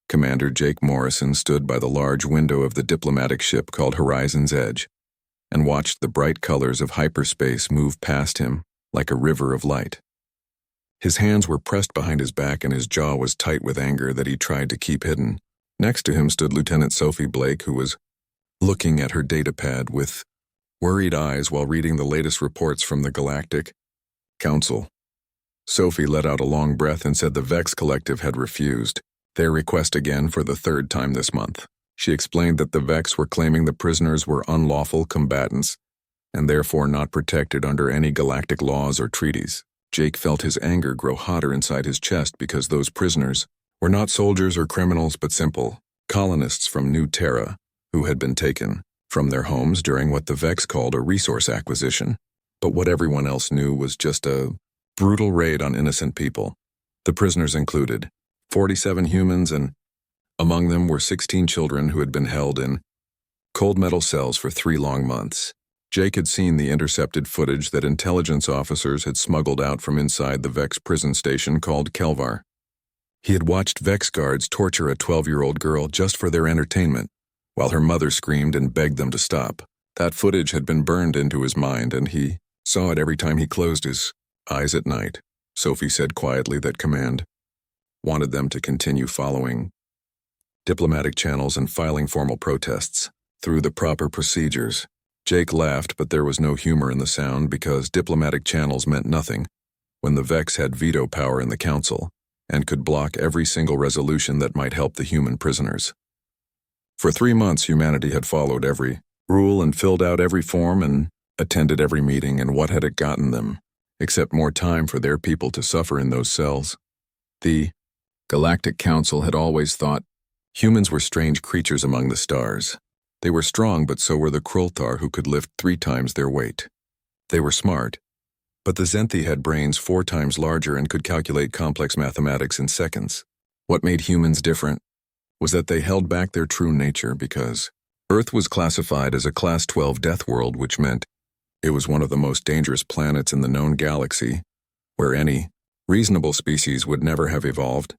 Commander Jake Morrison stood by the large window of the diplomatic ship called Horizon's Edge and watched the bright colors of hyperspace move past him like a river of light. His hands were pressed behind his back and his jaw was tight with anger that he tried to keep hidden. Next to him stood Lieutenant Sophie Blake, who was looking at her datapad with worried eyes while reading the latest reports from the Galactic Council. Sophie let out a long breath and said the Vex Collective had refused their request again for the third time this month. She explained that the Vex were claiming the prisoners were unlawful combatants and therefore not protected under any galactic laws or treaties. Jake felt his anger grow hotter inside his chest because those prisoners were not soldiers or criminals but simple colonists from New Terra who had been taken from their homes during what the Vex called a resource acquisition. But what everyone else knew was just a brutal raid on innocent people. The prisoners included 47 humans, and among them were 16 children who had been held in cold metal cells for 3 long months. Jake had seen the intercepted footage that intelligence officers had smuggled out from inside the Vex prison station called Kelvar. He had watched Vex guards torture a 12-year-old girl just for their entertainment, while her mother screamed and begged them to stop. That footage had been burned into his mind, and he saw it every time he closed his eyes at night. Sophie said quietly that Command wanted them to continue following diplomatic channels and filing formal protests through the proper procedures. Jake laughed, but there was no humor in the sound because diplomatic channels meant nothing when the Vex had veto power in the council and could block every single resolution that might help the human prisoners. For 3 months, humanity had followed every rule and filled out every form and attended every meeting, and what had it gotten them, except more time for their people to suffer in those cells? The Galactic Council had always thought humans were strange creatures among the stars. They were strong, but so were the Krulthar, who could lift 3 times their weight. They were smart, but the Zenthi had brains 4 times larger and could calculate complex mathematics in seconds. What made humans different was that they held back their true nature because Earth was classified as a Class 12 death world, which meant it was one of the most dangerous planets in the known galaxy, where any reasonable species would never have evolved.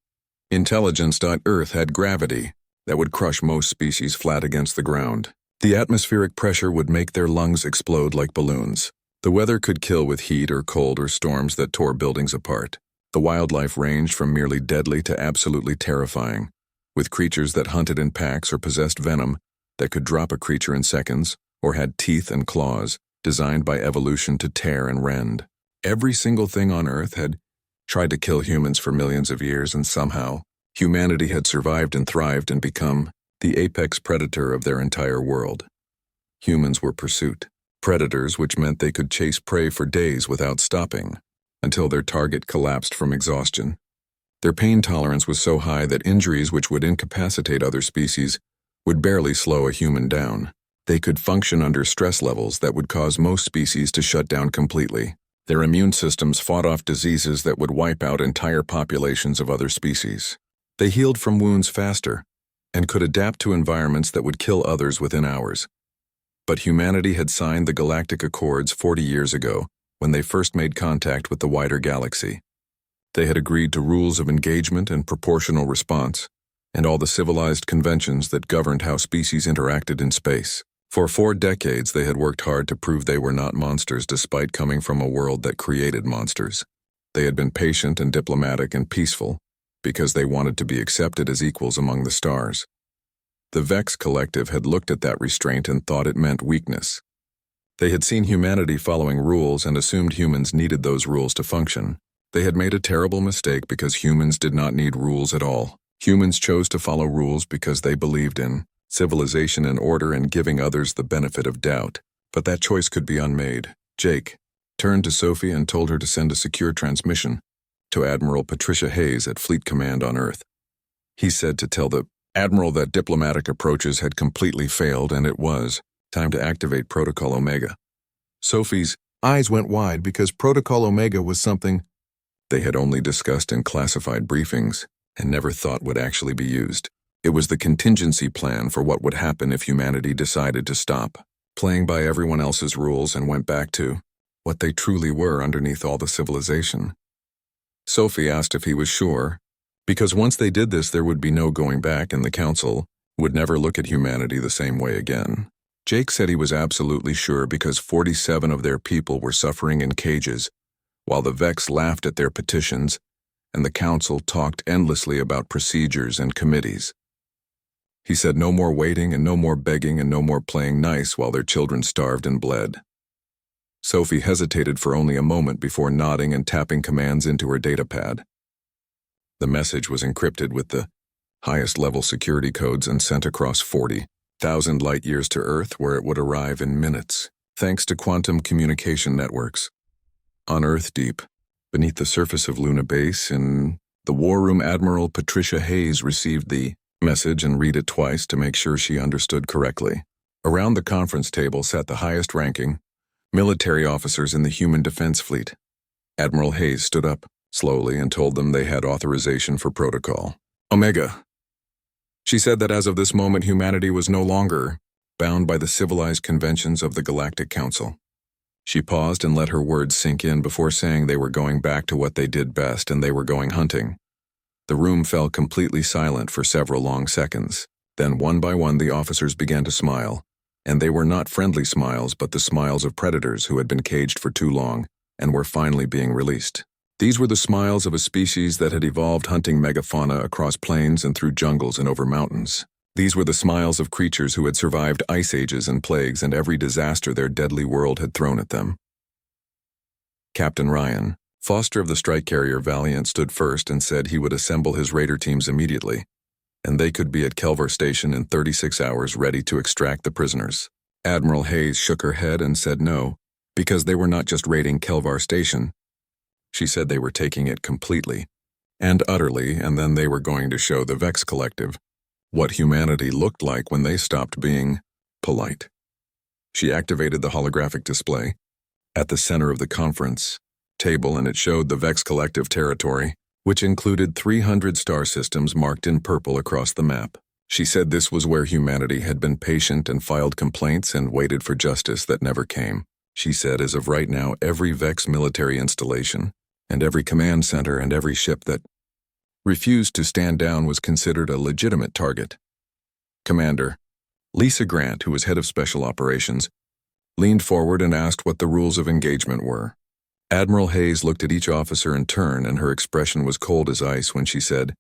Intelligence.Earth had gravity that would crush most species flat against the ground. The atmospheric pressure would make their lungs explode like balloons. The weather could kill with heat or cold or storms that tore buildings apart. The wildlife ranged from merely deadly to absolutely terrifying, with creatures that hunted in packs or possessed venom that could drop a creature in seconds or had teeth and claws designed by evolution to tear and rend. Every single thing on Earth had tried to kill humans for millions of years, and somehow humanity had survived and thrived and become the apex predator of their entire world. Humans were pursuit predators, which meant they could chase prey for days without stopping, until their target collapsed from exhaustion. Their pain tolerance was so high that injuries which would incapacitate other species would barely slow a human down. They could function under stress levels that would cause most species to shut down completely. Their immune systems fought off diseases that would wipe out entire populations of other species. They healed from wounds faster and could adapt to environments that would kill others within hours. But humanity had signed the Galactic Accords 40 years ago when they first made contact with the wider galaxy. They had agreed to rules of engagement and proportional response, and all the civilized conventions that governed how species interacted in space. For 4 decades, they had worked hard to prove they were not monsters despite coming from a world that created monsters. They had been patient and diplomatic and peaceful because they wanted to be accepted as equals among the stars. The Vex Collective had looked at that restraint and thought it meant weakness. They had seen humanity following rules and assumed humans needed those rules to function. They had made a terrible mistake because humans did not need rules at all. Humans chose to follow rules because they believed in civilization and order and giving others the benefit of doubt. But that choice could be unmade. Jake turned to Sophie and told her to send a secure transmission to Admiral Patricia Hayes at Fleet Command on Earth. He said to tell the Admiral that diplomatic approaches had completely failed and it was time to activate Protocol Omega. Sophie's eyes went wide because Protocol Omega was something they had only discussed in classified briefings and never thought would actually be used. It was the contingency plan for what would happen if humanity decided to stop playing by everyone else's rules and went back to what they truly were underneath all the civilization. Sophie asked if he was sure, Because once they did this, there would be no going back, and the Council would never look at humanity the same way again. Jake said he was absolutely sure because 47 of their people were suffering in cages, while the Vex laughed at their petitions, and the Council talked endlessly about procedures and committees. He said no more waiting and no more begging and no more playing nice while their children starved and bled. Sophie hesitated for only a moment before nodding and tapping commands into her datapad. The message was encrypted with the highest level security codes and sent across 40,000 light-years to Earth, where it would arrive in minutes, thanks to quantum communication networks. On Earth deep, beneath the surface of Luna Base, in the War Room, Admiral Patricia Hayes received the message and read it twice to make sure she understood correctly. Around the conference table sat the highest-ranking military officers in the human defense fleet. Admiral Hayes stood up slowly and told them they had authorization for protocol. Omega. She said that as of this moment, humanity was no longer bound by the civilized conventions of the Galactic Council. She paused and let her words sink in before saying they were going back to what they did best, and they were going hunting. The room fell completely silent for several long seconds. Then one by one the officers began to smile, and they were not friendly smiles but the smiles of predators who had been caged for too long and were finally being released. These were the smiles of a species that had evolved hunting megafauna across plains and through jungles and over mountains. These were the smiles of creatures who had survived ice ages and plagues and every disaster their deadly world had thrown at them. Captain Ryan Foster of the strike carrier Valiant stood first and said he would assemble his raider teams immediately, and they could be at Kelvar Station in 36 hours ready to extract the prisoners. Admiral Hayes shook her head and said no, because they were not just raiding Kelvar Station. She said they were taking it completely and utterly, and then they were going to show the Vex Collective what humanity looked like when they stopped being polite. She activated the holographic display at the center of the conference table, and it showed the Vex Collective territory, which included 300 star systems marked in purple across the map. She said this was where humanity had been patient and filed complaints and waited for justice that never came. She said as of right now, every Vex military installation and every command center and every ship that refused to stand down was considered a legitimate target. Commander Lisa Grant, who was head of special operations, leaned forward and asked what the rules of engagement were. Admiral Hayes looked at each officer in turn, and her expression was cold as ice when she said,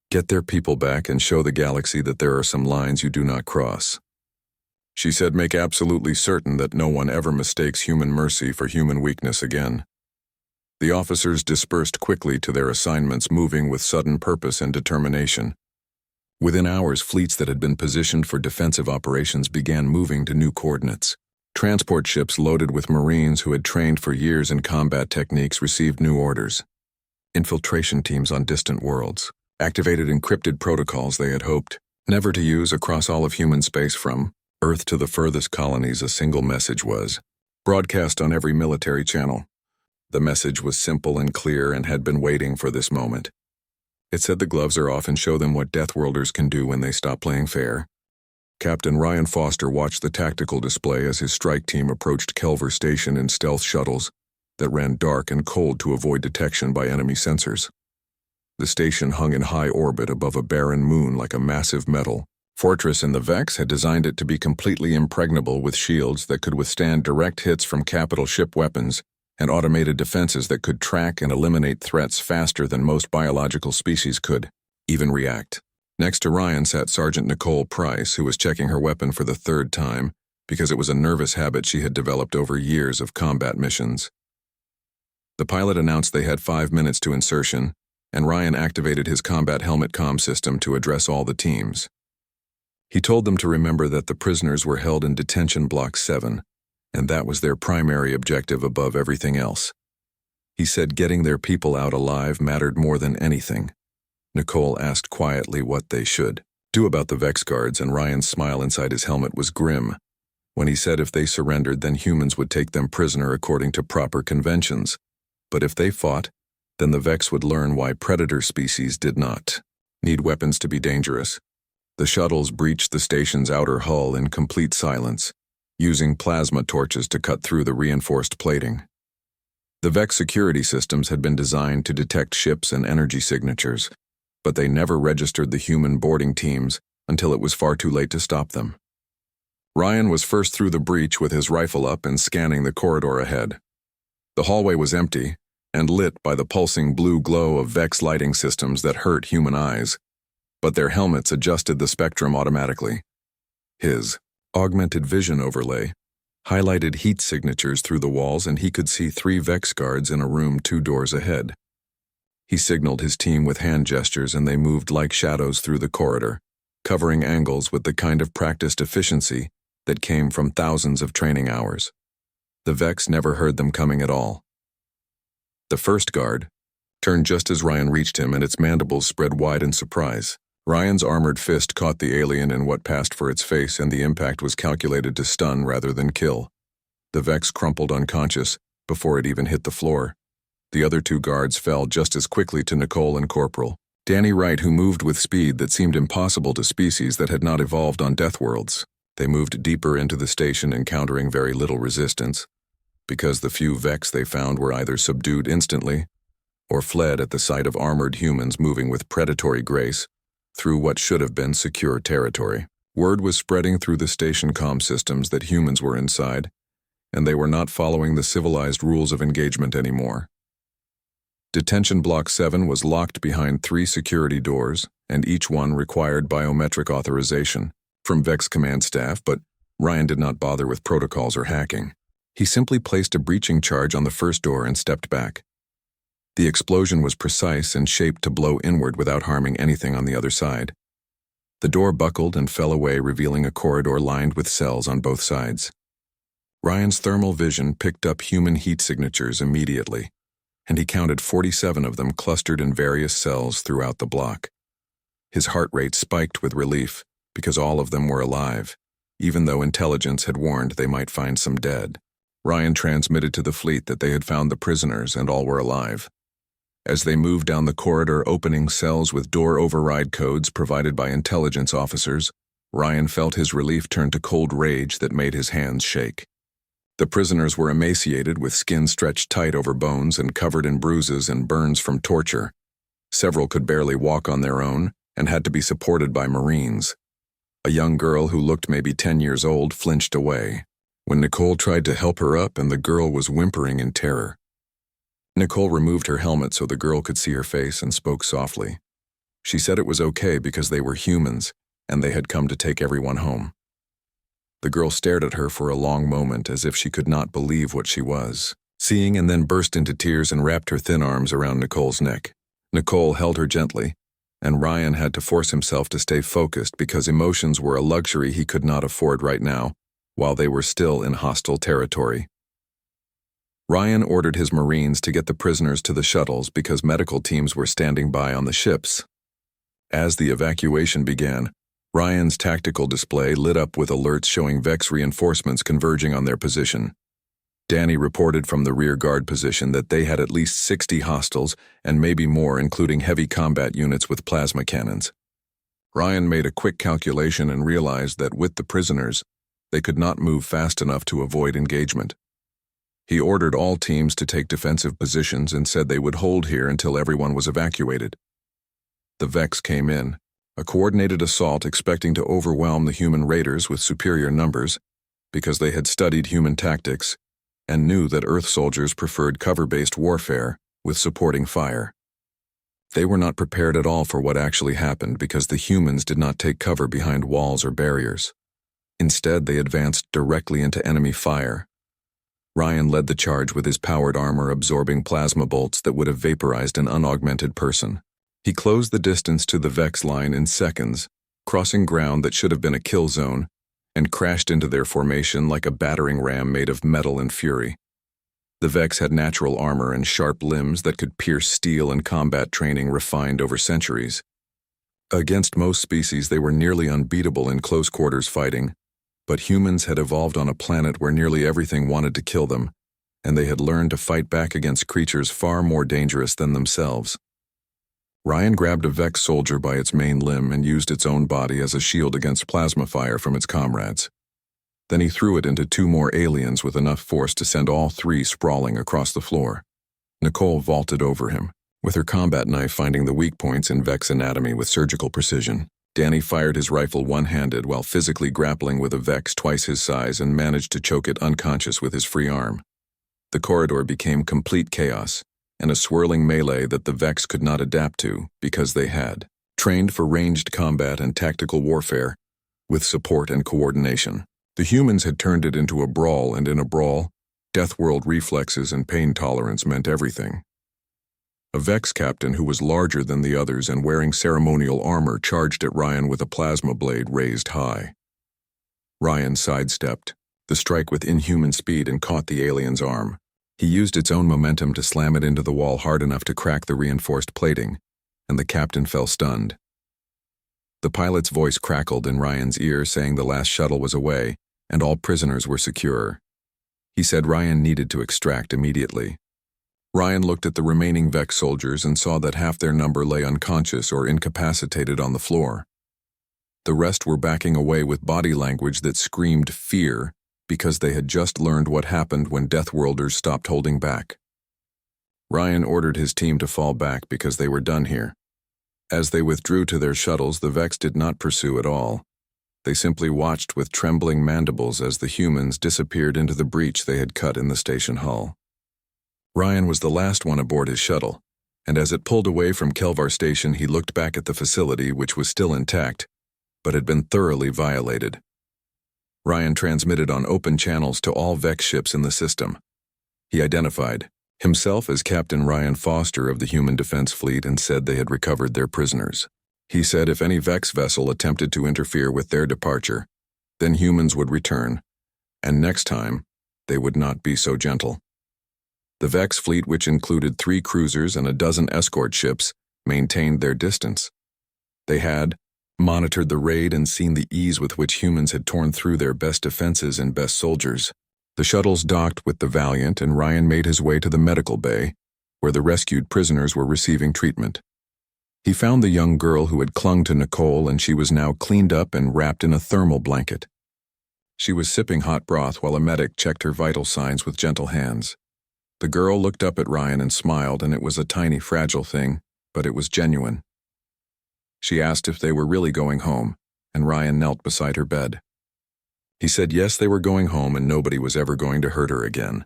"Get their people back and show the galaxy that there are some lines you do not cross." She said, "Make absolutely certain that no one ever mistakes human mercy for human weakness again." The officers dispersed quickly to their assignments, moving with sudden purpose and determination. Within hours, fleets that had been positioned for defensive operations began moving to new coordinates. Transport ships loaded with Marines who had trained for years in combat techniques received new orders. Infiltration teams on distant worlds activated encrypted protocols they had hoped never to use across all of human space. From Earth to the furthest colonies, a single message was broadcast on every military channel. The message was simple and clear and had been waiting for this moment. It said the gloves are off and show them what Deathworlders can do when they stop playing fair. Captain Ryan Foster watched the tactical display as his strike team approached Kelvar Station in stealth shuttles that ran dark and cold to avoid detection by enemy sensors. The station hung in high orbit above a barren moon like a massive metal fortress, and the Vex had designed it to be completely impregnable with shields that could withstand direct hits from capital ship weapons and automated defenses that could track and eliminate threats faster than most biological species could even react. Next to Ryan sat Sergeant Nicole Price, who was checking her weapon for the third time because it was a nervous habit she had developed over years of combat missions. The pilot announced they had 5 minutes to insertion, and Ryan activated his combat helmet comm system to address all the teams. He told them to remember that the prisoners were held in Detention Block 7, and that was their primary objective above everything else. He said getting their people out alive mattered more than anything. Nicole asked quietly what they should do about the Vex guards, and Ryan's smile inside his helmet was grim when he said if they surrendered, then humans would take them prisoner according to proper conventions. But if they fought, then the Vex would learn why predator species did not need weapons to be dangerous. The shuttles breached the station's outer hull in complete silence, using plasma torches to cut through the reinforced plating. The Vex security systems had been designed to detect ships and energy signatures, but they never registered the human boarding teams until it was far too late to stop them. Ryan was first through the breach with his rifle up and scanning the corridor ahead. The hallway was empty and lit by the pulsing blue glow of Vex lighting systems that hurt human eyes, but their helmets adjusted the spectrum automatically. His augmented vision overlay highlighted heat signatures through the walls, and he could see 3 Vex guards in a room 2 doors ahead. He signaled his team with hand gestures, and they moved like shadows through the corridor, covering angles with the kind of practiced efficiency that came from thousands of training hours. The Vex never heard them coming at all. The first guard turned just as Ryan reached him, and its mandibles spread wide in surprise. Ryan's armored fist caught the alien in what passed for its face, and the impact was calculated to stun rather than kill. The Vex crumpled unconscious before it even hit the floor. The other 2 guards fell just as quickly to Nicole and Corporal Danny Wright, who moved with speed that seemed impossible to species that had not evolved on Deathworlds. They moved deeper into the station, encountering very little resistance, because the few Vex they found were either subdued instantly or fled at the sight of armored humans moving with predatory grace through what should have been secure territory. Word was spreading through the station comm systems that humans were inside, and they were not following the civilized rules of engagement anymore. Detention Block 7 was locked behind 3 security doors, and each one required biometric authorization from Vex command staff, but Ryan did not bother with protocols or hacking. He simply placed a breaching charge on the first door and stepped back. The explosion was precise and shaped to blow inward without harming anything on the other side. The door buckled and fell away, revealing a corridor lined with cells on both sides. Ryan's thermal vision picked up human heat signatures immediately, and he counted 47 of them clustered in various cells throughout the block. His heart rate spiked with relief because all of them were alive, even though intelligence had warned they might find some dead. Ryan transmitted to the fleet that they had found the prisoners and all were alive. As they moved down the corridor, opening cells with door override codes provided by intelligence officers, Ryan felt his relief turn to cold rage that made his hands shake. The prisoners were emaciated, with skin stretched tight over bones and covered in bruises and burns from torture. Several could barely walk on their own and had to be supported by Marines. A young girl who looked maybe 10 years old flinched away when Nicole tried to help her up, and the girl was whimpering in terror. Nicole removed her helmet so the girl could see her face and spoke softly. She said it was okay because they were humans and they had come to take everyone home. The girl stared at her for a long moment as if she could not believe what she was seeing, and then burst into tears and wrapped her thin arms around Nicole's neck. Nicole held her gently, and Ryan had to force himself to stay focused because emotions were a luxury he could not afford right now while they were still in hostile territory. Ryan ordered his Marines to get the prisoners to the shuttles because medical teams were standing by on the ships. As the evacuation began, Ryan's tactical display lit up with alerts showing Vex reinforcements converging on their position. Danny reported from the rear guard position that they had at least 60 hostiles and maybe more, including heavy combat units with plasma cannons. Ryan made a quick calculation and realized that with the prisoners, they could not move fast enough to avoid engagement. He ordered all teams to take defensive positions and said they would hold here until everyone was evacuated. The Vex came in, a coordinated assault expecting to overwhelm the human raiders with superior numbers because they had studied human tactics and knew that Earth soldiers preferred cover-based warfare with supporting fire. They were not prepared at all for what actually happened because the humans did not take cover behind walls or barriers. Instead, they advanced directly into enemy fire. Ryan led the charge with his powered armor absorbing plasma bolts that would have vaporized an unaugmented person. He closed the distance to the Vex line in seconds, crossing ground that should have been a kill zone, and crashed into their formation like a battering ram made of metal and fury. The Vex had natural armor and sharp limbs that could pierce steel and combat training refined over centuries. Against most species, they were nearly unbeatable in close-quarters fighting, but humans had evolved on a planet where nearly everything wanted to kill them, and they had learned to fight back against creatures far more dangerous than themselves. Ryan grabbed a Vex soldier by its main limb and used its own body as a shield against plasma fire from its comrades. Then he threw it into 2 more aliens with enough force to send all 3 sprawling across the floor. Nicole vaulted over him, with her combat knife finding the weak points in Vex anatomy with surgical precision. Danny fired his rifle one-handed while physically grappling with a Vex twice his size and managed to choke it unconscious with his free arm. The corridor became complete chaos, and a swirling melee that the Vex could not adapt to because they had trained for ranged combat and tactical warfare with support and coordination. The humans had turned it into a brawl, and in a brawl, Deathworld reflexes and pain tolerance meant everything. A Vex captain who was larger than the others and wearing ceremonial armor charged at Ryan with a plasma blade raised high. Ryan sidestepped the strike with inhuman speed and caught the alien's arm. He used its own momentum to slam it into the wall hard enough to crack the reinforced plating, and the captain fell stunned. The pilot's voice crackled in Ryan's ear saying the last shuttle was away and all prisoners were secure. He said Ryan needed to extract immediately. Ryan looked at the remaining Vex soldiers and saw that half their number lay unconscious or incapacitated on the floor. The rest were backing away with body language that screamed fear because they had just learned what happened when Deathworlders stopped holding back. Ryan ordered his team to fall back because they were done here. As they withdrew to their shuttles, the Vex did not pursue at all. They simply watched with trembling mandibles as the humans disappeared into the breach they had cut in the station hull. Ryan was the last one aboard his shuttle, and as it pulled away from Kelvar Station, he looked back at the facility, which was still intact, but had been thoroughly violated. Ryan transmitted on open channels to all Vex ships in the system. He identified himself as Captain Ryan Foster of the Human Defense Fleet and said they had recovered their prisoners. He said if any Vex vessel attempted to interfere with their departure, then humans would return, and next time, they would not be so gentle. The Vex fleet, which included 3 cruisers and a dozen escort ships, maintained their distance. They had monitored the raid and seen the ease with which humans had torn through their best defenses and best soldiers. The shuttles docked with the Valiant, and Ryan made his way to the medical bay, where the rescued prisoners were receiving treatment. He found the young girl who had clung to Nicole, and she was now cleaned up and wrapped in a thermal blanket. She was sipping hot broth while a medic checked her vital signs with gentle hands. The girl looked up at Ryan and smiled, and it was a tiny, fragile thing, but it was genuine. She asked if they were really going home, and Ryan knelt beside her bed. He said yes, they were going home and nobody was ever going to hurt her again.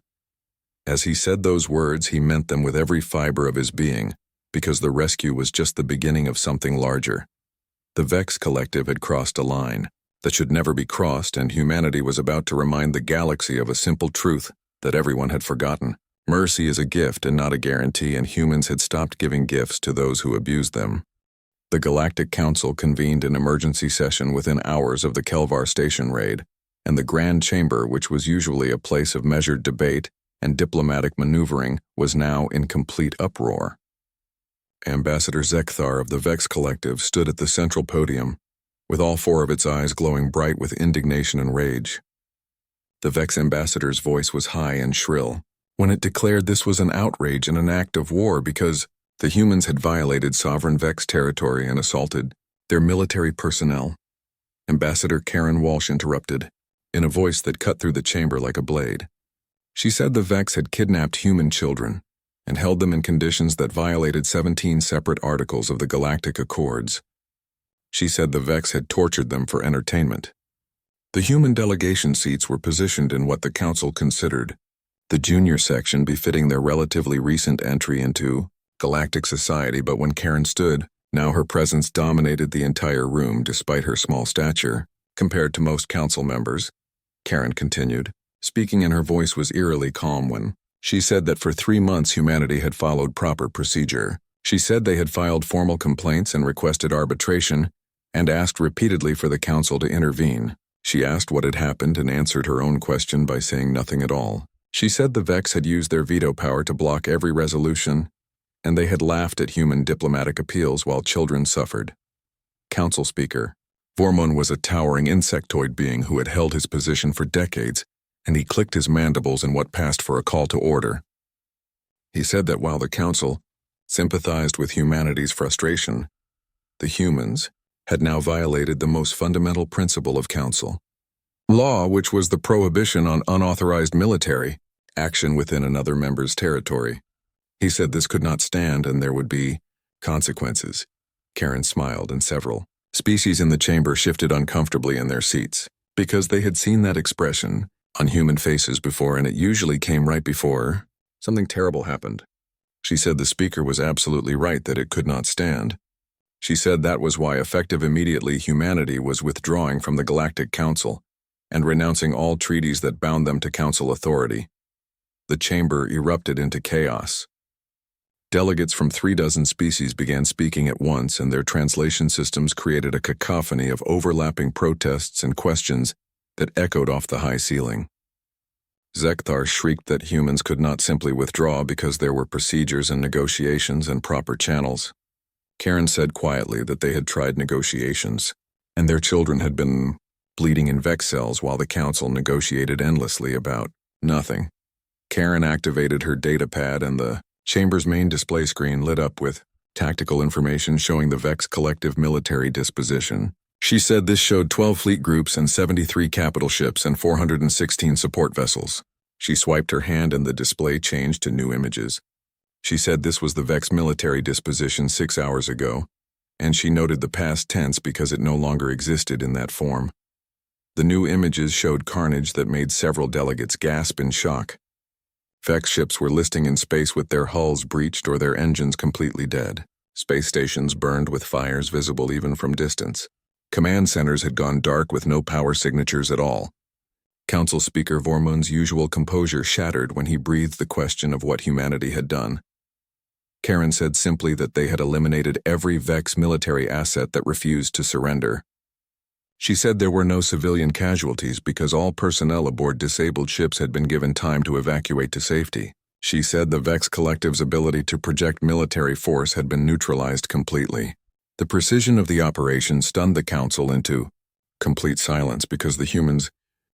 As he said those words, he meant them with every fiber of his being, because the rescue was just the beginning of something larger. The Vex Collective had crossed a line that should never be crossed, and humanity was about to remind the galaxy of a simple truth that everyone had forgotten. Mercy is a gift and not a guarantee, and humans had stopped giving gifts to those who abused them. The Galactic Council convened an emergency session within hours of the Kelvar Station raid, and the Grand Chamber, which was usually a place of measured debate and diplomatic maneuvering, was now in complete uproar. Ambassador Zekthar of the Vex Collective stood at the central podium, with all 4 of its eyes glowing bright with indignation and rage. The Vex ambassador's voice was high and shrill when it declared this was an outrage and an act of war because the humans had violated sovereign Vex territory and assaulted their military personnel. Ambassador Karen Walsh interrupted, in a voice that cut through the chamber like a blade. She said the Vex had kidnapped human children and held them in conditions that violated 17 separate articles of the Galactic Accords. She said the Vex had tortured them for entertainment. The human delegation seats were positioned in what the Council considered the junior section, befitting their relatively recent entry into galactic society, but when Karen stood, now her presence dominated the entire room despite her small stature compared to most council members. Karen continued, speaking, and her voice was eerily calm when she said that for 3 months humanity had followed proper procedure. She said they had filed formal complaints and requested arbitration and asked repeatedly for the council to intervene. She asked what had happened and answered her own question by saying nothing at all. She said the Vex had used their veto power to block every resolution, and they had laughed at human diplomatic appeals while children suffered. Council Speaker Vormon was a towering insectoid being who had held his position for decades, and he clicked his mandibles in what passed for a call to order. He said that while the Council sympathized with humanity's frustration, the humans had now violated the most fundamental principle of Council law, which was the prohibition on unauthorized military action within another member's territory. He said this could not stand and there would be consequences. Karen smiled and several species in the chamber shifted uncomfortably in their seats, because they had seen that expression on human faces before, and it usually came right before something terrible happened. She said the speaker was absolutely right that it could not stand. She said that was why effective immediately humanity was withdrawing from the Galactic Council and renouncing all treaties that bound them to council authority. The chamber erupted into chaos. Delegates from 36 species began speaking at once, and their translation systems created a cacophony of overlapping protests and questions that echoed off the high ceiling. Zekthar shrieked that humans could not simply withdraw because there were procedures and negotiations and proper channels. Karen said quietly that they had tried negotiations, and their children had been bleeding in Vex cells while the council negotiated endlessly about nothing. Karen activated her datapad, and the chamber's main display screen lit up with tactical information showing the Vex collective military disposition. She said this showed 12 fleet groups and 73 capital ships and 416 support vessels. She swiped her hand and the display changed to new images. She said this was the Vex military disposition 6 hours ago, and she noted the past tense because it no longer existed in that form. The new images showed carnage that made several delegates gasp in shock. Vex ships were listing in space with their hulls breached or their engines completely dead. Space stations burned with fires visible even from distance. Command centers had gone dark with no power signatures at all. Council Speaker Vormund's usual composure shattered when he breathed the question of what humanity had done. Karen said simply that they had eliminated every Vex military asset that refused to surrender. She said there were no civilian casualties because all personnel aboard disabled ships had been given time to evacuate to safety. She said the Vex Collective's ability to project military force had been neutralized completely. The precision of the operation stunned the Council into complete silence because the humans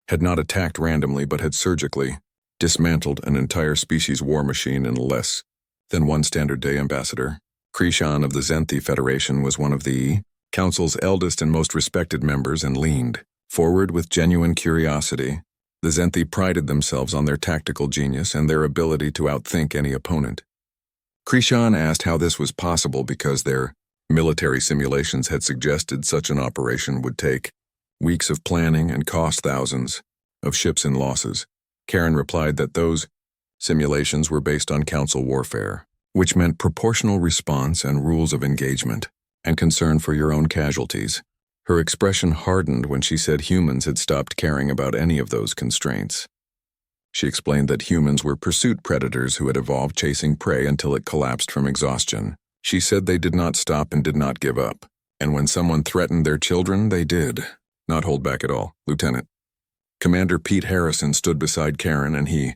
had not attacked randomly but had surgically dismantled an entire species war machine in less than one standard day. Ambassador Krishan of the Zenthi Federation was one of the Council's eldest and most respected members and leaned forward with genuine curiosity. The Zenthi prided themselves on their tactical genius and their ability to outthink any opponent. Krishan asked how this was possible because their military simulations had suggested such an operation would take weeks of planning and cost thousands of ships in losses. Karen replied that those simulations were based on council warfare, which meant proportional response and rules of engagement, and concern for your own casualties. Her expression hardened when she said humans had stopped caring about any of those constraints. She explained that humans were pursuit predators who had evolved chasing prey until it collapsed from exhaustion. She said they did not stop and did not give up, and when someone threatened their children, they did not hold back at all. Lieutenant Commander Pete Harrison stood beside Karen, and he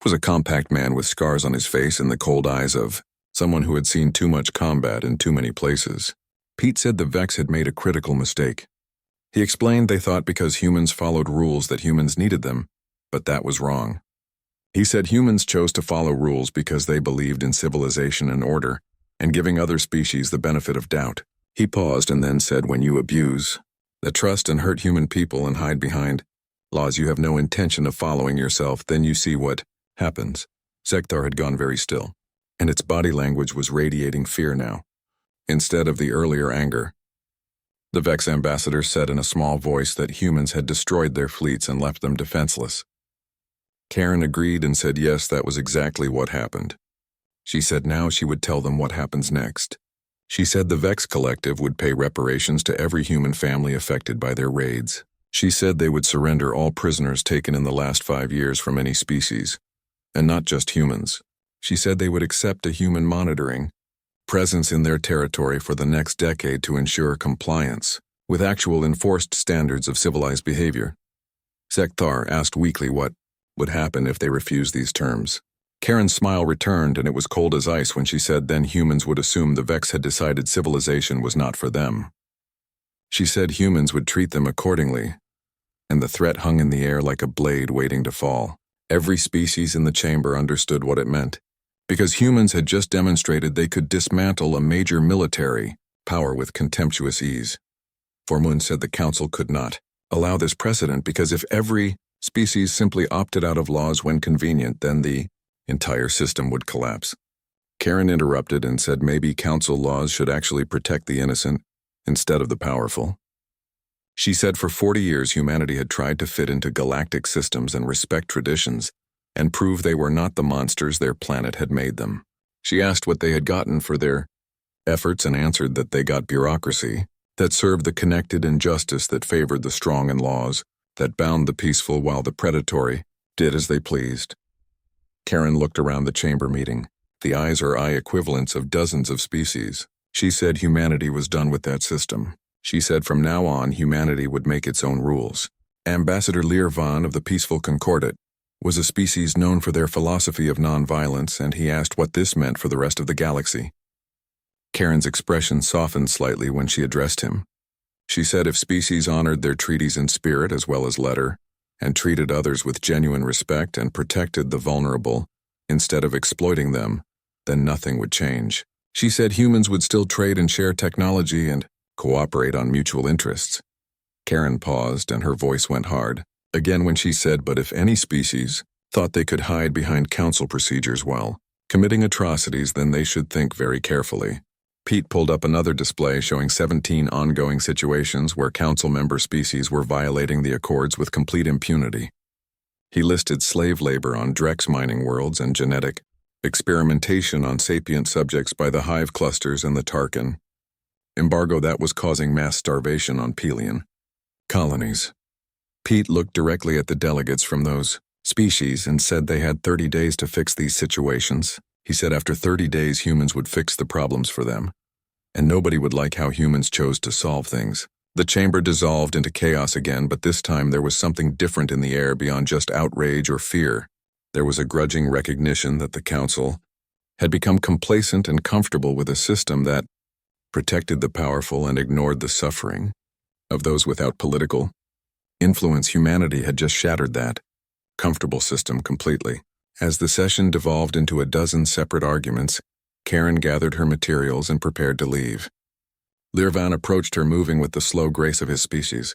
was a compact man with scars on his face and the cold eyes of someone who had seen too much combat in too many places. Pete said the Vex had made a critical mistake. He explained they thought because humans followed rules that humans needed them, but that was wrong. He said humans chose to follow rules because they believed in civilization and order, and giving other species the benefit of doubt. He paused and then said, when you abuse the trust and hurt human people and hide behind laws you have no intention of following yourself, then you see what happens. Zekthar had gone very still, and its body language was radiating fear now, instead of the earlier anger. The Vex ambassador said in a small voice that humans had destroyed their fleets and left them defenseless. Karen agreed and said yes, that was exactly what happened. She said now she would tell them what happens next. She said the Vex Collective would pay reparations to every human family affected by their raids. She said they would surrender all prisoners taken in the last 5 years from any species, and not just humans. She said they would accept a human monitoring presence in their territory for the next decade to ensure compliance with actual enforced standards of civilized behavior. Zekthar asked weakly what would happen if they refused these terms. Karen's smile returned, and it was cold as ice when she said then humans would assume the Vex had decided civilization was not for them. She said humans would treat them accordingly, and the threat hung in the air like a blade waiting to fall. Every species in the chamber understood what it meant, because humans had just demonstrated they could dismantle a major military power with contemptuous ease. Vormund said the council could not allow this precedent because if every species simply opted out of laws when convenient, then the entire system would collapse. Karen interrupted and said maybe council laws should actually protect the innocent instead of the powerful. She said for 40 years humanity had tried to fit into galactic systems and respect traditions and prove they were not the monsters their planet had made them. She asked what they had gotten for their efforts and answered that they got bureaucracy that served the connected and justice that favored the strong and laws that bound the peaceful while the predatory did as they pleased. Karen looked around the chamber meeting. The eyes are eye equivalents of dozens of species. She said humanity was done with that system. She said from now on humanity would make its own rules. Ambassador Lear Von of the Peaceful Concordat was a species known for their philosophy of nonviolence, and he asked what this meant for the rest of the galaxy. Karen's expression softened slightly when she addressed him. She said if species honored their treaties in spirit as well as letter, and treated others with genuine respect and protected the vulnerable instead of exploiting them, then nothing would change. She said humans would still trade and share technology and cooperate on mutual interests. Karen paused and her voice went hard, again when she said, but if any species thought they could hide behind council procedures while committing atrocities, then they should think very carefully. Pete pulled up another display showing 17 ongoing situations where council member species were violating the accords with complete impunity. He listed slave labor on Drex mining worlds and genetic experimentation on sapient subjects by the hive clusters and the Tarkin. Embargo that was causing mass starvation on Pelion colonies. Pete looked directly at the delegates from those species and said they had 30 days to fix these situations. He said after 30 days humans would fix the problems for them, and nobody would like how humans chose to solve things. The chamber dissolved into chaos again, but this time there was something different in the air beyond just outrage or fear. There was a grudging recognition that the council had become complacent and comfortable with a system that protected the powerful and ignored the suffering of those without political influence. Humanity had just shattered that comfortable system completely. As the session devolved into a dozen separate arguments, Karen gathered her materials and prepared to leave. Learvan approached her, moving with the slow grace of his species.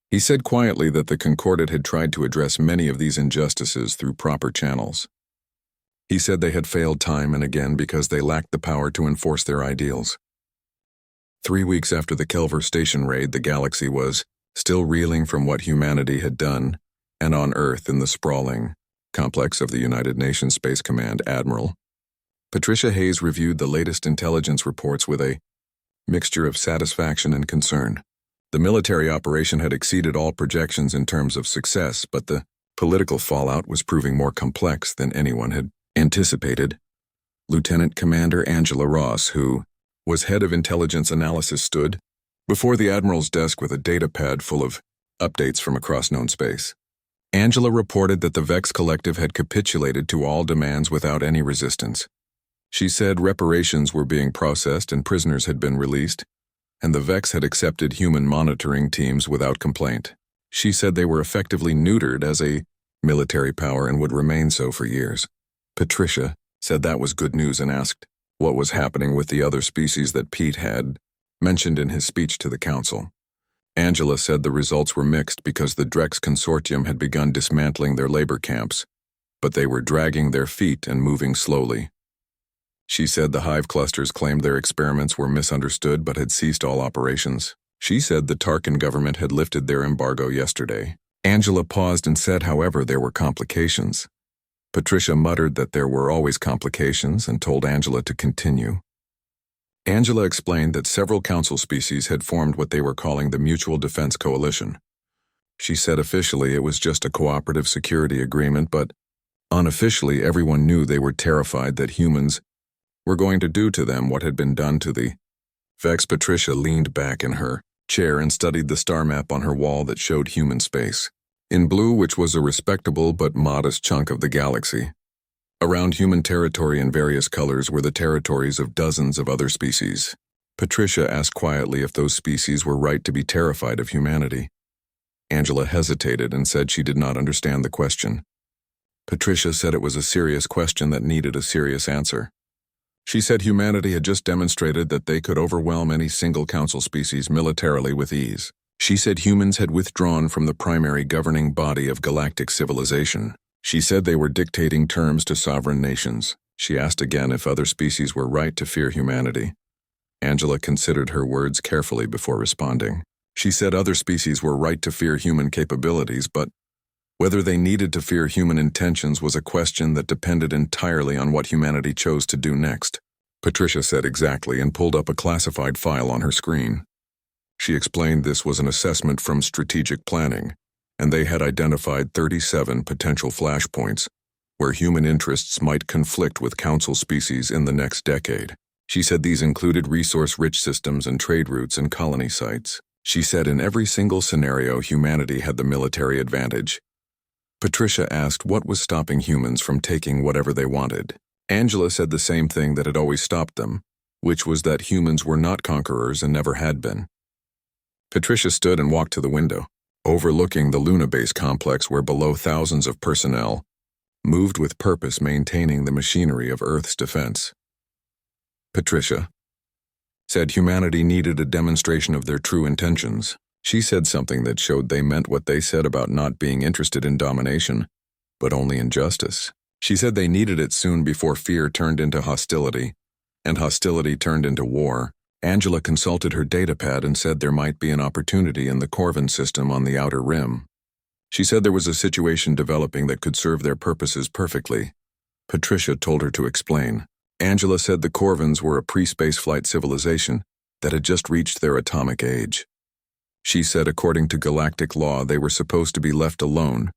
He said quietly that the Concordat had tried to address many of these injustices through proper channels. He said they had failed time and again because they lacked the power to enforce their ideals. 3 weeks after the Kelver Station raid, the galaxy was still reeling from what humanity had done, and on Earth in the sprawling complex of the United Nations Space Command, Admiral Patricia Hayes reviewed the latest intelligence reports with a mixture of satisfaction and concern. The military operation had exceeded all projections in terms of success, but the political fallout was proving more complex than anyone had anticipated. Lieutenant Commander Angela Ross, who was head of intelligence analysis, stood before the Admiral's desk with a data pad full of updates from across known space. Angela reported that the Vex Collective had capitulated to all demands without any resistance. She said reparations were being processed and prisoners had been released, and the Vex had accepted human monitoring teams without complaint. She said they were effectively neutered as a military power and would remain so for years. Patricia said that was good news and asked what was happening with the other species that Pete had mentioned in his speech to the council. Angela said the results were mixed because the Drex Consortium had begun dismantling their labor camps, but they were dragging their feet and moving slowly. She said the hive clusters claimed their experiments were misunderstood but had ceased all operations. She said the Tarkin government had lifted their embargo yesterday. Angela paused and said, however, there were complications. Patricia muttered that there were always complications and told Angela to continue. Angela explained that several council species had formed what they were calling the Mutual Defense Coalition. She said officially it was just a cooperative security agreement, but unofficially everyone knew they were terrified that humans were going to do to them what had been done to the Vex. Patricia leaned back in her chair and studied the star map on her wall that showed human space in blue, which was a respectable but modest chunk of the galaxy. Around human territory in various colors were the territories of dozens of other species. Patricia asked quietly if those species were right to be terrified of humanity. Angela hesitated and said she did not understand the question. Patricia said it was a serious question that needed a serious answer. She said humanity had just demonstrated that they could overwhelm any single council species militarily with ease. She said humans had withdrawn from the primary governing body of galactic civilization. She said they were dictating terms to sovereign nations. She asked again if other species were right to fear humanity. Angela considered her words carefully before responding. She said other species were right to fear human capabilities, but whether they needed to fear human intentions was a question that depended entirely on what humanity chose to do next. Patricia said exactly and pulled up a classified file on her screen. She explained this was an assessment from strategic planning, and they had identified 37 potential flashpoints where human interests might conflict with council species in the next decade. She said these included resource-rich systems and trade routes and colony sites. She said in every single scenario humanity had the military advantage. Patricia asked what was stopping humans from taking whatever they wanted. Angela said the same thing that had always stopped them, which was that humans were not conquerors and never had been. Patricia stood and walked to the window, overlooking the Luna base complex where below thousands of personnel moved with purpose maintaining the machinery of Earth's defense. Patricia said humanity needed a demonstration of their true intentions. She said something that showed they meant what they said about not being interested in domination, but only in justice. She said they needed it soon before fear turned into hostility, and hostility turned into war. Angela consulted her datapad and said there might be an opportunity in the Corvin system on the outer rim. She said there was a situation developing that could serve their purposes perfectly. Patricia told her to explain. Angela said the Corvins were a pre-spaceflight civilization that had just reached their atomic age. She said according to galactic law they were supposed to be left alone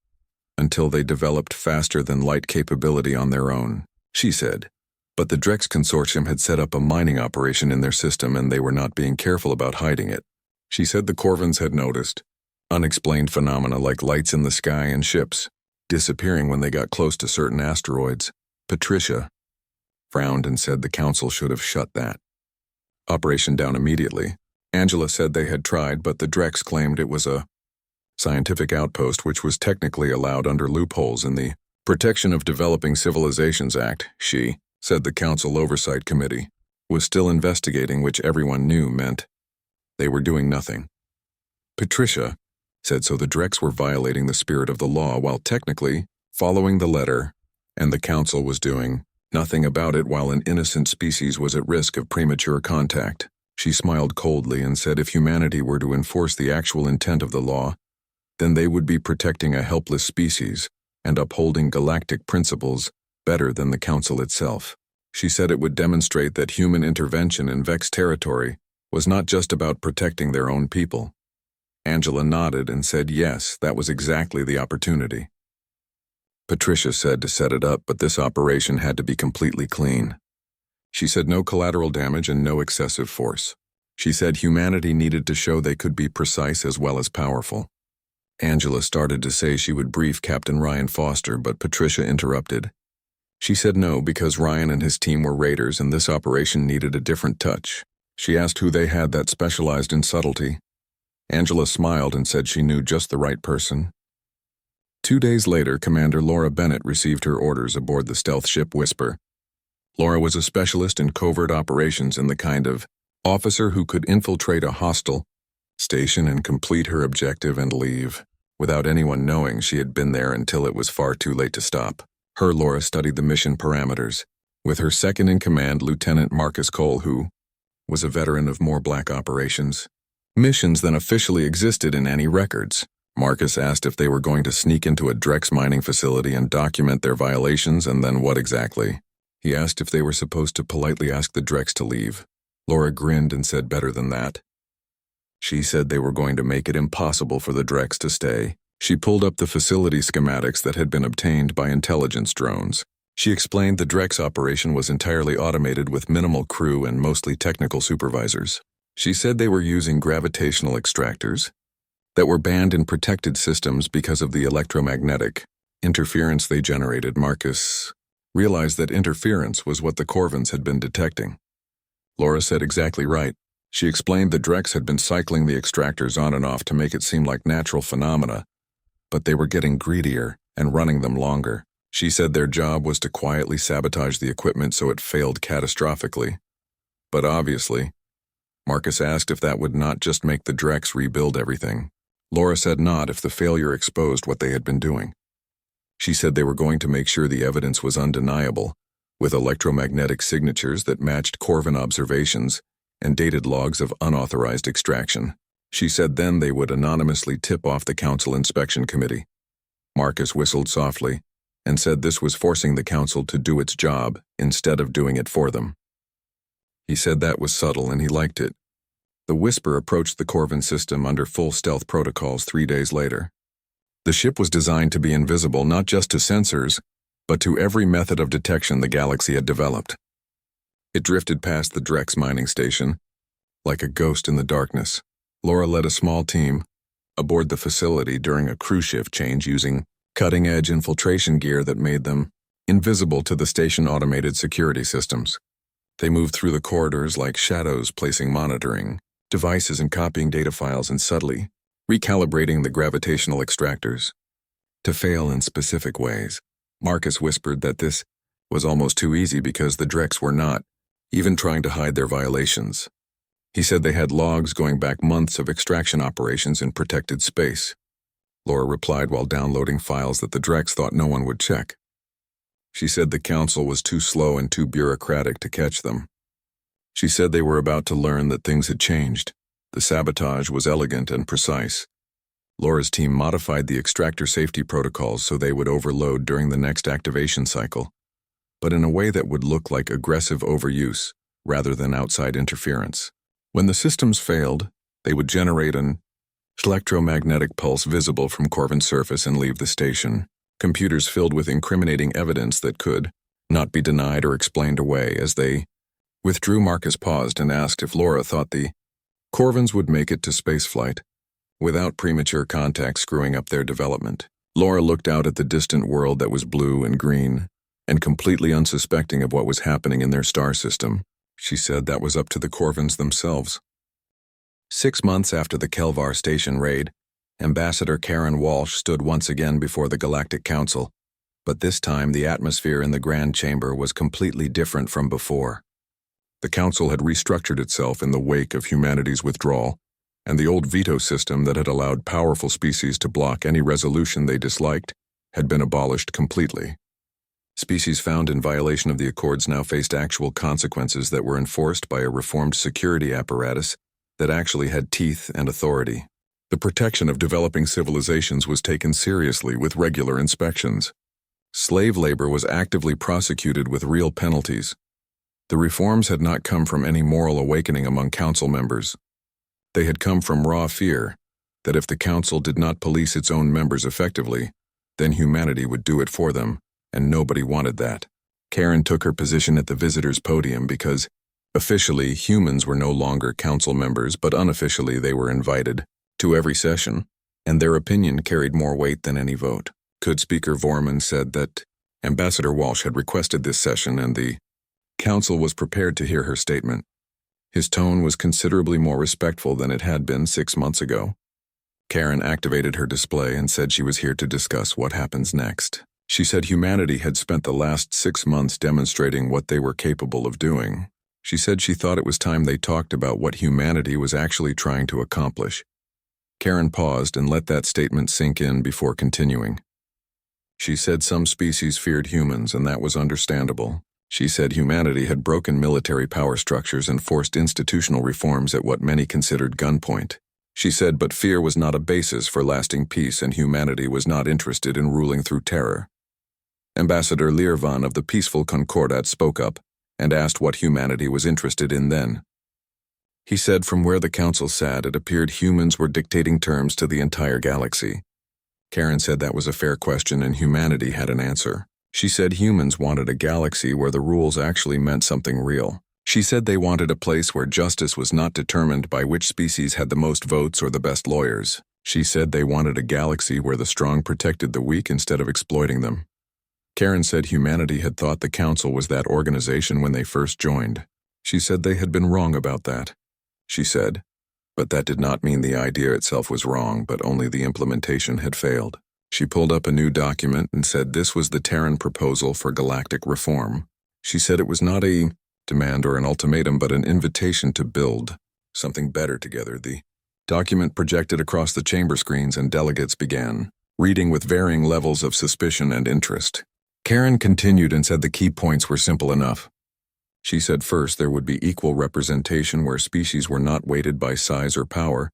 until they developed faster-than-light capability on their own. She said, but the Drex Consortium had set up a mining operation in their system and they were not being careful about hiding it. She said the Corvins had noticed unexplained phenomena like lights in the sky and ships disappearing when they got close to certain asteroids. Patricia frowned and said the council should have shut that operation down immediately. Angela said they had tried, but the Drex claimed it was a scientific outpost which was technically allowed under loopholes in the Protection of Developing Civilizations Act. She said the Council Oversight Committee was still investigating, which everyone knew meant they were doing nothing. Patricia said so the Drex were violating the spirit of the law while technically following the letter, and the Council was doing nothing about it while an innocent species was at risk of premature contact. She smiled coldly and said if humanity were to enforce the actual intent of the law, then they would be protecting a helpless species and upholding galactic principles better than the Council itself. She said it would demonstrate that human intervention in Vex territory was not just about protecting their own people. Angela nodded and said yes, that was exactly the opportunity. Patricia said to set it up, but this operation had to be completely clean. She said no collateral damage and no excessive force. She said humanity needed to show they could be precise as well as powerful. Angela started to say she would brief Captain Ryan Foster, but Patricia interrupted. She said no because Ryan and his team were raiders and this operation needed a different touch. She asked who they had that specialized in subtlety. Angela smiled and said she knew just the right person. 2 days later, Commander Laura Bennett received her orders aboard the stealth ship Whisper. Laura was a specialist in covert operations and the kind of officer who could infiltrate a hostile station and complete her objective and leave, without anyone knowing she had been there until it was far too late to stop. Laura studied the mission parameters, with her second-in-command, Lieutenant Marcus Cole, who was a veteran of more black operations missions than officially existed in any records. Marcus asked if they were going to sneak into a Drex mining facility and document their violations, and then what exactly. He asked if they were supposed to politely ask the Drex to leave. Laura grinned and said better than that. She said they were going to make it impossible for the Drex to stay. She pulled up the facility schematics that had been obtained by intelligence drones. She explained the Drex operation was entirely automated with minimal crew and mostly technical supervisors. She said they were using gravitational extractors that were banned in protected systems because of the electromagnetic interference they generated. Marcus realized that interference was what the Corvins had been detecting. Laura said exactly right. She explained the Drex had been cycling the extractors on and off to make it seem like natural phenomena, but they were getting greedier and running them longer. She said their job was to quietly sabotage the equipment so it failed catastrophically. But obviously, Marcus asked if that would not just make the Drex rebuild everything. Laura said not if the failure exposed what they had been doing. She said they were going to make sure the evidence was undeniable, with electromagnetic signatures that matched Corvin observations and dated logs of unauthorized extraction. She said then they would anonymously tip off the Council Inspection Committee. Marcus whistled softly and said this was forcing the Council to do its job instead of doing it for them. He said that was subtle and he liked it. The Whisper approached the Corvin system under full stealth protocols 3 days later. The ship was designed to be invisible not just to sensors, but to every method of detection the galaxy had developed. It drifted past the Drex mining station, like a ghost in the darkness. Laura led a small team aboard the facility during a crew shift change using cutting-edge infiltration gear that made them invisible to the station automated security systems. They moved through the corridors like shadows, placing monitoring devices and copying data files and subtly recalibrating the gravitational extractors to fail in specific ways. Marcus whispered that this was almost too easy because the Drex were not even trying to hide their violations. He said they had logs going back months of extraction operations in protected space. Laura replied while downloading files that the Drex thought no one would check. She said the Council was too slow and too bureaucratic to catch them. She said they were about to learn that things had changed. The sabotage was elegant and precise. Laura's team modified the extractor safety protocols so they would overload during the next activation cycle, but in a way that would look like aggressive overuse rather than outside interference. When the systems failed, they would generate an electromagnetic pulse visible from Corvin's surface and leave the station. Computers filled with incriminating evidence that could not be denied or explained away. As they withdrew, Marcus paused and asked if Laura thought the Corvins would make it to spaceflight without premature contact screwing up their development. Laura looked out at the distant world that was blue and green and completely unsuspecting of what was happening in their star system. She said that was up to the Corvins themselves. 6 months after the Kelvar station raid, Ambassador Karen Walsh stood once again before the Galactic Council, but this time the atmosphere in the Grand Chamber was completely different from before. The Council had restructured itself in the wake of humanity's withdrawal, and the old veto system that had allowed powerful species to block any resolution they disliked had been abolished completely. Species found in violation of the Accords now faced actual consequences that were enforced by a reformed security apparatus that actually had teeth and authority. The protection of developing civilizations was taken seriously with regular inspections. Slave labor was actively prosecuted with real penalties. The reforms had not come from any moral awakening among Council members. They had come from raw fear that if the Council did not police its own members effectively, then humanity would do it for them, and nobody wanted that. Karen took her position at the visitors' podium because, officially, humans were no longer Council members, but unofficially they were invited to every session, and their opinion carried more weight than any vote. Could Speaker Vorman said that Ambassador Walsh had requested this session and the Council was prepared to hear her statement. His tone was considerably more respectful than it had been 6 months ago. Karen activated her display and said she was here to discuss what happens next. She said humanity had spent the last 6 months demonstrating what they were capable of doing. She said she thought it was time they talked about what humanity was actually trying to accomplish. Karen paused and let that statement sink in before continuing. She said some species feared humans, and that was understandable. She said humanity had broken military power structures and forced institutional reforms at what many considered gunpoint. She said, but fear was not a basis for lasting peace, and humanity was not interested in ruling through terror. Ambassador Learvan of the Peaceful Concordat spoke up and asked what humanity was interested in then. He said from where the Council sat, it appeared humans were dictating terms to the entire galaxy. Karen said that was a fair question and humanity had an answer. She said humans wanted a galaxy where the rules actually meant something real. She said they wanted a place where justice was not determined by which species had the most votes or the best lawyers. She said they wanted a galaxy where the strong protected the weak instead of exploiting them. Karen said humanity had thought the Council was that organization when they first joined. She said they had been wrong about that. She said, but that did not mean the idea itself was wrong, but only the implementation had failed. She pulled up a new document and said this was the Terran proposal for galactic reform. She said it was not a demand or an ultimatum, but an invitation to build something better together. The document projected across the chamber screens and delegates began reading with varying levels of suspicion and interest. Karen continued and said the key points were simple enough. She said first there would be equal representation where species were not weighted by size or power,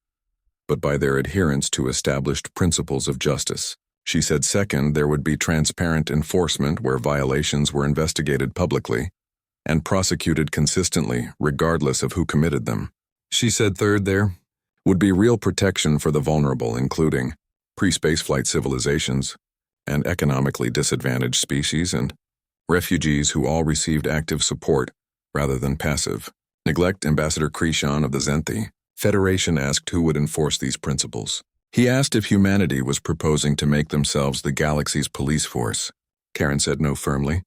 but by their adherence to established principles of justice. She said second there would be transparent enforcement where violations were investigated publicly and prosecuted consistently regardless of who committed them. She said third there would be real protection for the vulnerable, including pre-spaceflight civilizations and economically disadvantaged species and refugees who all received active support rather than passive neglect. Ambassador Krishan of the Zenthi Federation asked who would enforce these principles. He asked if humanity was proposing to make themselves the galaxy's police force. Karen said no firmly.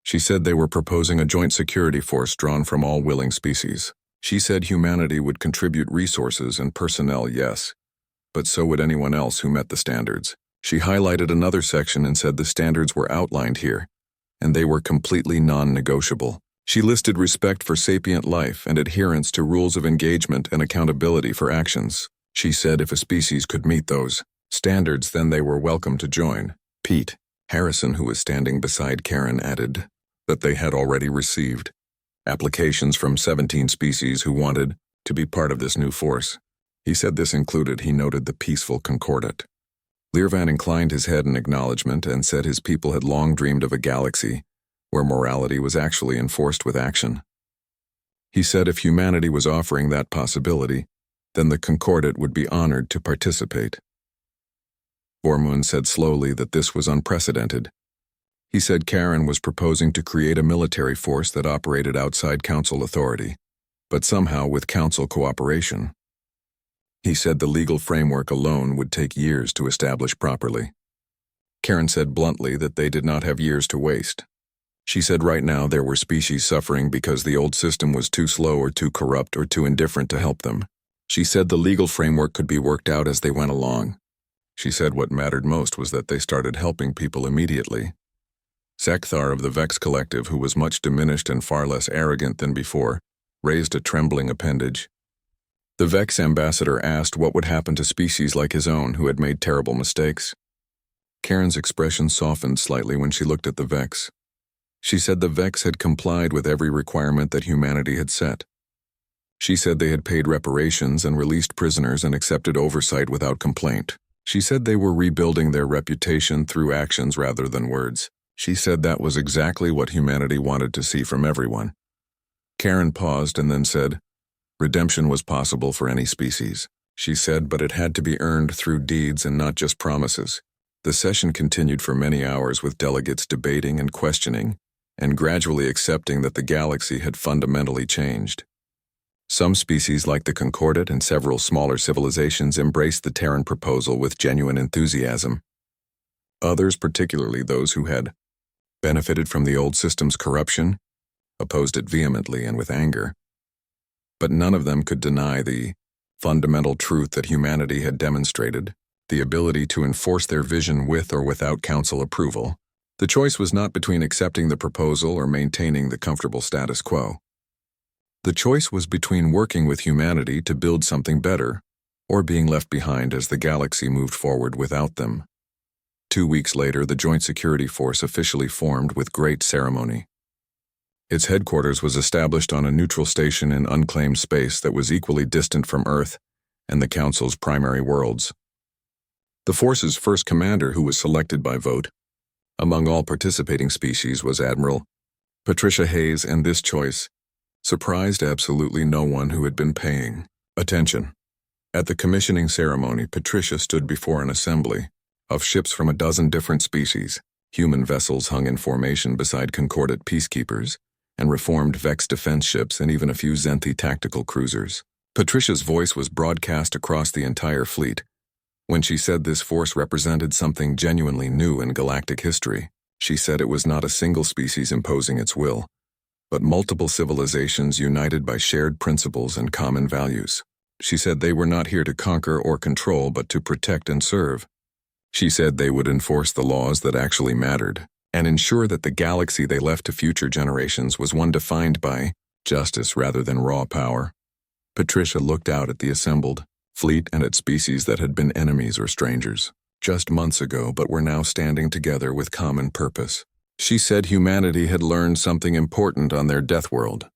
She said they were proposing a joint security force drawn from all willing species. She said humanity would contribute resources and personnel, yes, but so would anyone else who met the standards. She highlighted another section and said the standards were outlined here, and they were completely non-negotiable. She listed respect for sapient life and adherence to rules of engagement and accountability for actions. She said if a species could meet those standards, then they were welcome to join. Pete Harrison, who was standing beside Karen, added that they had already received applications from 17 species who wanted to be part of this new force. He said this included, he noted, the peaceful Concordat. Learvan inclined his head in acknowledgement and said his people had long dreamed of a galaxy where morality was actually enforced with action. He said if humanity was offering that possibility, then the Concordat would be honored to participate. Vormoon said slowly that this was unprecedented. He said Karen was proposing to create a military force that operated outside Council authority, but somehow with Council cooperation. He said the legal framework alone would take years to establish properly. Karen said bluntly that they did not have years to waste. She said right now there were species suffering because the old system was too slow or too corrupt or too indifferent to help them. She said the legal framework could be worked out as they went along. She said what mattered most was that they started helping people immediately. Sekthar of the Vex Collective, who was much diminished and far less arrogant than before, raised a trembling appendage. The Vex ambassador asked what would happen to species like his own who had made terrible mistakes. Karen's expression softened slightly when she looked at the Vex. She said the Vex had complied with every requirement that humanity had set. She said they had paid reparations and released prisoners and accepted oversight without complaint. She said they were rebuilding their reputation through actions rather than words. She said that was exactly what humanity wanted to see from everyone. Karen paused and then said, redemption was possible for any species. She said, but it had to be earned through deeds and not just promises. The session continued for many hours with delegates debating and questioning, and gradually accepting that the galaxy had fundamentally changed. Some species like the Concordat and several smaller civilizations embraced the Terran proposal with genuine enthusiasm. Others, particularly those who had benefited from the old system's corruption, opposed it vehemently and with anger. But none of them could deny the fundamental truth that humanity had demonstrated, the ability to enforce their vision with or without council approval. The choice was not between accepting the proposal or maintaining the comfortable status quo. The choice was between working with humanity to build something better or being left behind as the galaxy moved forward without them. 2 weeks later, the Joint Security Force officially formed with great ceremony. Its headquarters was established on a neutral station in unclaimed space that was equally distant from Earth and the Council's primary worlds. The force's first commander, who was selected by vote among all participating species, was Admiral Patricia Hayes, and this choice surprised absolutely no one who had been paying attention. At the commissioning ceremony, Patricia stood before an assembly of ships from a dozen different species. Human vessels hung in formation beside Concordat peacekeepers, and reformed Vex defense ships, and even a few Zenthi tactical cruisers. Patricia's voice was broadcast across the entire fleet when she said this force represented something genuinely new in galactic history. She said it was not a single species imposing its will, but multiple civilizations united by shared principles and common values. She said they were not here to conquer or control, but to protect and serve. She said they would enforce the laws that actually mattered, and ensure that the galaxy they left to future generations was one defined by justice rather than raw power. Patricia looked out at the assembled fleet and at species that had been enemies or strangers just months ago, but were now standing together with common purpose. She said humanity had learned something important on their death world.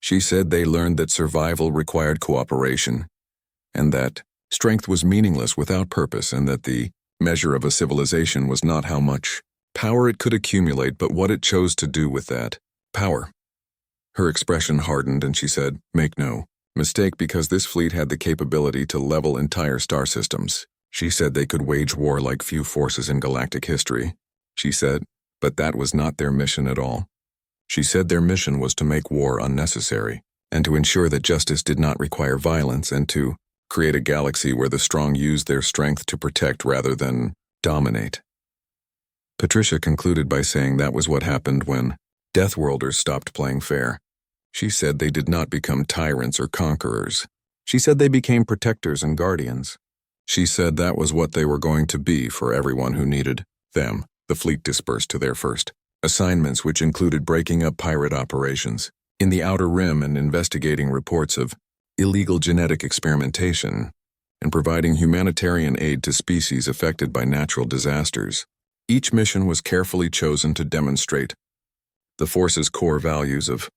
She said they learned that survival required cooperation, and that strength was meaningless without purpose, and that the measure of a civilization was not how much power it could accumulate, but what it chose to do with that power. Her expression hardened, and she said, "Make no mistake, because this fleet had the capability to level entire star systems." She said they could wage war like few forces in galactic history. She said, but that was not their mission at all. She said their mission was to make war unnecessary, and to ensure that justice did not require violence, and to create a galaxy where the strong used their strength to protect rather than dominate. Patricia concluded by saying that was what happened when Deathworlders stopped playing fair. She said they did not become tyrants or conquerors. She said they became protectors and guardians. She said that was what they were going to be for everyone who needed them. The fleet dispersed to their first assignments, which included breaking up pirate operations in the Outer Rim and investigating reports of illegal genetic experimentation and providing humanitarian aid to species affected by natural disasters. Each mission was carefully chosen to demonstrate the Force's core values of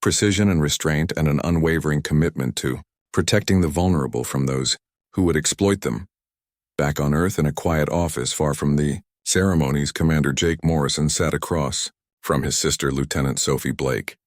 precision and restraint, and an unwavering commitment to protecting the vulnerable from those who would exploit them. Back on Earth, in a quiet office far from the ceremonies, Commander Jake Morrison sat across from his sister, Lieutenant Sophie Blake.